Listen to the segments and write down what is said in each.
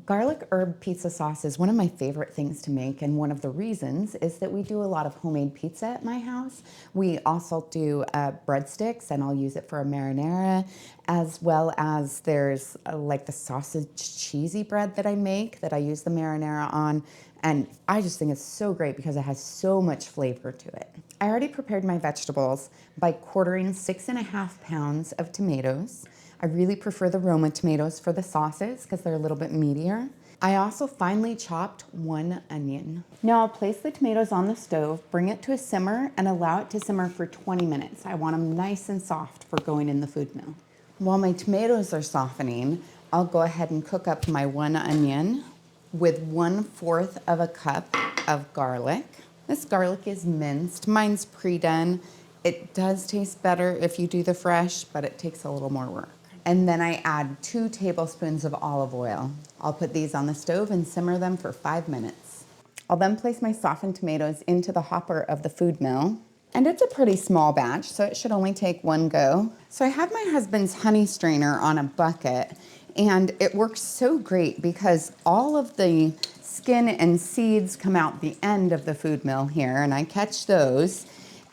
Garlic herb pizza sauce is one of my favorite things to make, and one of the reasons is that we do a lot of homemade pizza at my house. We also do breadsticks, and I'll use it for a marinara, as well as there's like the sausage cheesy bread that I make that I use the marinara on, and I just think it's so great because it has so much flavor to it. I already prepared my vegetables by quartering 6.5 pounds of tomatoes. I really prefer the Roma tomatoes for the sauces because they're a little bit meatier. I also finely chopped 1 onion. Now I'll place the tomatoes on the stove, bring it to a simmer, and allow it to simmer for 20 minutes. I want them nice and soft for going in the food mill. While my tomatoes are softening, I'll go ahead and cook up my 1 onion with 1/4 of a cup of garlic. This garlic is minced. Mine's pre-done. It does taste better if you do the fresh, but it takes a little more work. And then I add 2 tablespoons of olive oil. I'll put these on the stove and simmer them for 5 minutes. I'll then place my softened tomatoes into the hopper of the food mill. And it's a pretty small batch, so it should only take 1 go. So I have my husband's honey strainer on a bucket, and it works so great because all of the skin and seeds come out the end of the food mill here, and I catch those.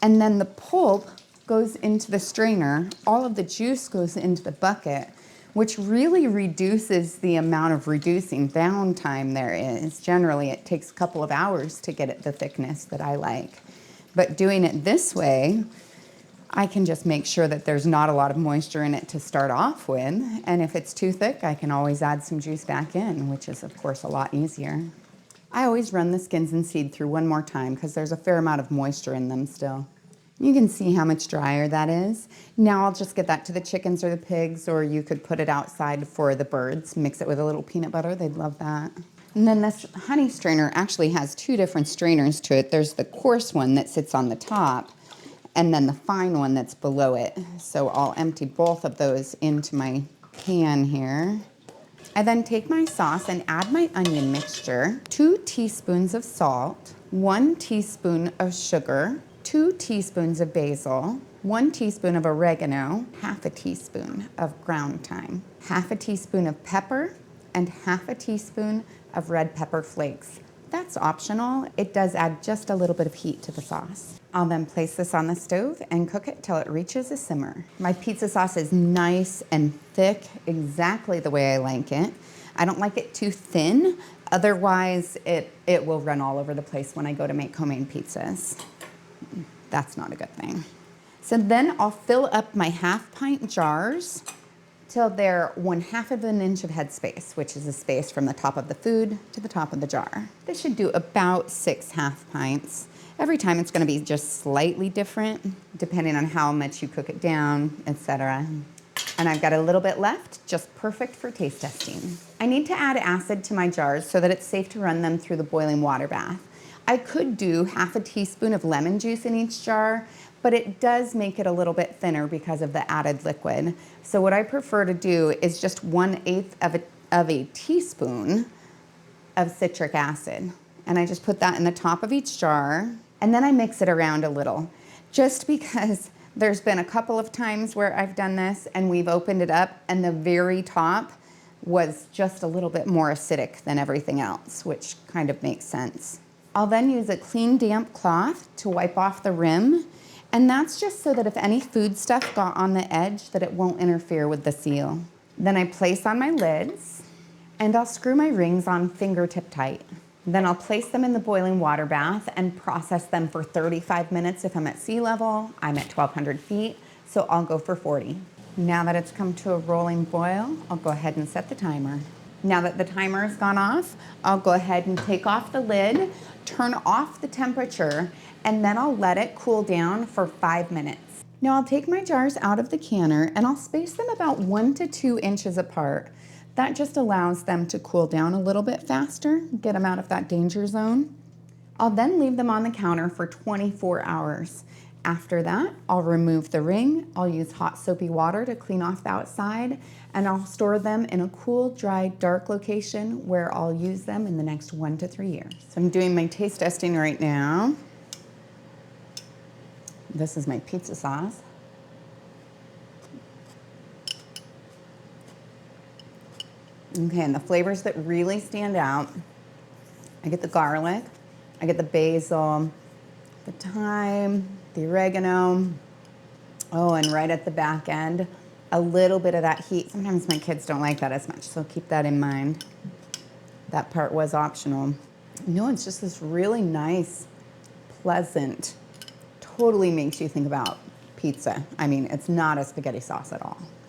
And then the pulp goes into the strainer, all of the juice goes into the bucket, which really reduces the amount of reducing downtime there is. Generally, it takes a couple of hours to get it the thickness that I like. But doing it this way, I can just make sure that there's not a lot of moisture in it to start off with. And if it's too thick, I can always add some juice back in, which is, of course, a lot easier. I always run the skins and seed through one more time because there's a fair amount of moisture in them still. You can see how much drier that is. Now I'll just get that to the chickens or the pigs, or you could put it outside for the birds. Mix it with a little peanut butter, they'd love that. And then this honey strainer actually has 2 different strainers to it. There's the coarse one that sits on the top, and then the fine one that's below it. So I'll empty both of those into my pan here. I then take my sauce and add my onion mixture, 2 teaspoons of salt, 1 teaspoon of sugar, 2 teaspoons of basil, 1 teaspoon of oregano, half a teaspoon of ground thyme, half a teaspoon of pepper, and half a teaspoon of red pepper flakes. That's optional. It does add just a little bit of heat to the sauce. I'll then place this on the stove and cook it till it reaches a simmer. My pizza sauce is nice and thick, exactly the way I like it. I don't like it too thin, otherwise it will run all over the place when I go to make homemade pizzas. That's not a good thing. So then I'll fill up my 1/2 pint jars till they're 1/2 inch of headspace, which is the space from the top of the food to the top of the jar. This should do about 6 1/2 pints. Every time it's gonna be just slightly different, depending on how much you cook it down, etc. And I've got a little bit left, just perfect for taste testing. I need to add acid to my jars so that it's safe to run them through the boiling water bath. I could do half a teaspoon of lemon juice in each jar, but it does make it a little bit thinner because of the added liquid. So what I prefer to do is just 1/8 of a teaspoon of citric acid. And I just put that in the top of each jar, and then I mix it around a little, just because there's been a couple of times where I've done this and we've opened it up and the very top was just a little bit more acidic than everything else, which kind of makes sense. I'll then use a clean, damp cloth to wipe off the rim, and that's just so that if any food stuff got on the edge, that it won't interfere with the seal. Then I place on my lids, and I'll screw my rings on fingertip tight. Then I'll place them in the boiling water bath and process them for 35 minutes if I'm at sea level. I'm at 1,200 feet, so I'll go for 40. Now that it's come to a rolling boil, I'll go ahead and set the timer. Now that the timer has gone off, I'll go ahead and take off the lid, turn off the temperature, and then I'll let it cool down for 5 minutes. Now I'll take my jars out of the canner and I'll space them about 1 to 2 inches apart. That just allows them to cool down a little bit faster, get them out of that danger zone. I'll then leave them on the counter for 24 hours. After that, I'll remove the ring, I'll use hot soapy water to clean off the outside, and I'll store them in a cool, dry, dark location where I'll use them in the next 1 to 3 years. So I'm doing my taste testing right now. This is my pizza sauce. Okay, and the flavors that really stand out, I get the garlic, I get the basil, the thyme, the oregano. Oh, and right at the back end, a little bit of that heat. Sometimes my kids don't like that as much, so keep that in mind. That part was optional. No, it's just this really nice, pleasant, totally makes you think about pizza. I mean, it's not a spaghetti sauce at all.